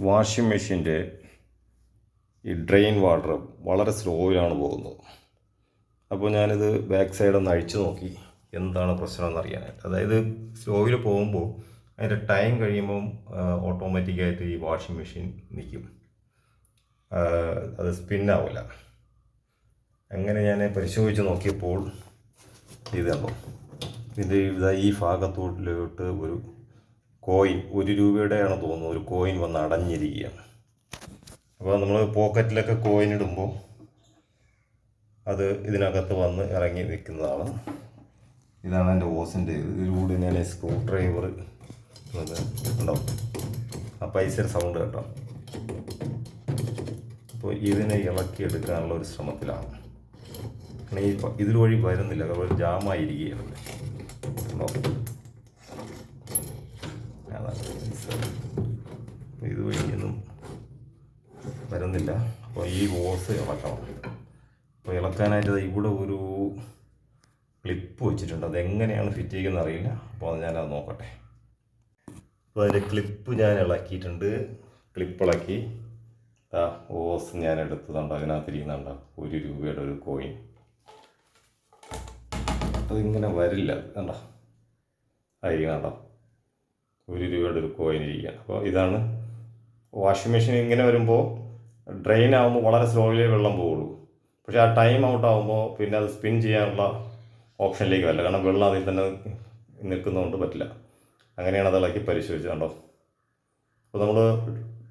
Washing മെഷീൻ്റെ ഈ drain water വളരെ സ്ലോയിലാണ് പോകുന്നത്. അപ്പോൾ ഞാനിത് ബാക്ക് സൈഡ് ഒന്ന് അഴിച്ചു നോക്കി എന്താണ് പ്രശ്നം എന്നറിയാനായിട്ട്. അതായത് സ്ലോയിൽ പോകുമ്പോൾ അതിൻ്റെ ടൈം കഴിയുമ്പം ഓട്ടോമാറ്റിക്കായിട്ട് ഈ വാഷിംഗ് മെഷീൻ നിൽക്കും, അത് സ്പിന്നാവില്ല. അങ്ങനെ ഞാൻ പരിശോധിച്ച് നോക്കിയപ്പോൾ ഇത് കണ്ടോ, ഇതിൻ്റെ ഈ ഭാഗത്തോട്ടിലോട്ട് ഒരു കോയിൻ, 1 രൂപയുടെയാണ് തോന്നുന്നു, ഒരു കോയിൻ വന്ന് അടഞ്ഞിരിക്കുകയാണ്. അപ്പോൾ നമ്മൾ പോക്കറ്റിലൊക്കെ കോയിൻ ഇടുമ്പോൾ അത് ഇതിനകത്ത് വന്ന് ഇറങ്ങി നിൽക്കുന്നതാണ്. ഇതാണ് എൻ്റെ ഓസിൻ്റെ ഇതിലൂടെ ഞാൻ സ്ക്രൂ ഡ്രൈവർ ഉണ്ടാവും, ആ പൈസയുടെ സൗണ്ട് കേട്ടോ. അപ്പോൾ ഇതിനെ ഇളക്കിയെടുക്കാനുള്ള ഒരു ശ്രമത്തിലാണ്. ഈ ഇതിൽ വഴി വരുന്നില്ല, അതുപോലെ ജാമായിരിക്കുകയാണ്. ഇതുവഴിയൊന്നും വരുന്നില്ല. അപ്പോൾ ഈ ഓസ് ഇളക്കണം. അപ്പോൾ ഇളക്കാനായിട്ട് ഇവിടെ ഒരു ക്ലിപ്പ് വെച്ചിട്ടുണ്ട്, അതെങ്ങനെയാണ് ഫിറ്റ് ചെയ്യുന്നത് അറിയില്ല. അപ്പോൾ ഞാനത് നോക്കട്ടെ. അപ്പോൾ അതിൻ്റെ ക്ലിപ്പ് ഞാൻ ഇളക്കിയിട്ടുണ്ട്. ക്ലിപ്പ് ഇളക്കി ഓസ് ഞാൻ എടുത്തതുണ്ട്, അതിനകത്തിരിക്കുന്നുണ്ട് 1 രൂപയുടെ ഒരു കോയിൻ. അതിങ്ങനെ വരില്ല, കണ്ടോ, ആയിരിക്കും കണ്ടോ, 1 രൂപയുടെ ഒരു കോയിൻ ഇരിക്കുകയാണ്. അപ്പോൾ ഇതാണ് വാഷിംഗ് മെഷീൻ. ഇങ്ങനെ വരുമ്പോൾ ഡ്രെയിൻ ആകുമ്പോൾ വളരെ സ്ലോയിലേ വെള്ളം പോവുള്ളൂ. പക്ഷേ ആ ടൈം ഔട്ട് ആകുമ്പോൾ പിന്നെ അത് സ്പിൻ ചെയ്യാനുള്ള ഓപ്ഷനിലേക്ക് വരില്ല, കാരണം വെള്ളം അതിൽ തന്നെ നിൽക്കുന്നതുകൊണ്ട് പറ്റില്ല. അങ്ങനെയാണ് അത് ഇളക്കി പരിശോധിച്ചത് കണ്ടോ. അപ്പോൾ നമ്മൾ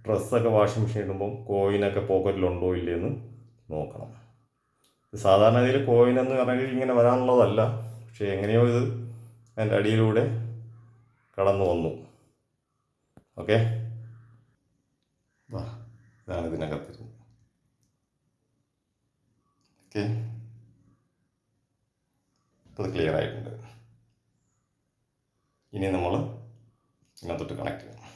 ഡ്രസ്സൊക്കെ വാഷിംഗ് മെഷീൻ ഇടുമ്പം കോയിനൊക്കെ പോക്കറ്റിലുണ്ടോ ഇല്ലയെന്ന് നോക്കണം. സാധാരണ ഇതിൽ കോയിനെന്ന് പറഞ്ഞാൽ ഇങ്ങനെ വരാനുള്ളതല്ല, പക്ഷേ എങ്ങനെയോ ഇത് അതിൻ്റെ അടിയിലൂടെ കടന്നു വന്നു. ഓക്കെ, ഇതാണ് ഇതിനകത്തിരുന്നത്. ഓക്കെ, ഇപ്പോൾ അത് ക്ലിയർ ആയിട്ടുണ്ട്. ഇനി നമ്മൾ ഇതിനകത്തോട്ട് കണക്ട് ചെയ്യണം.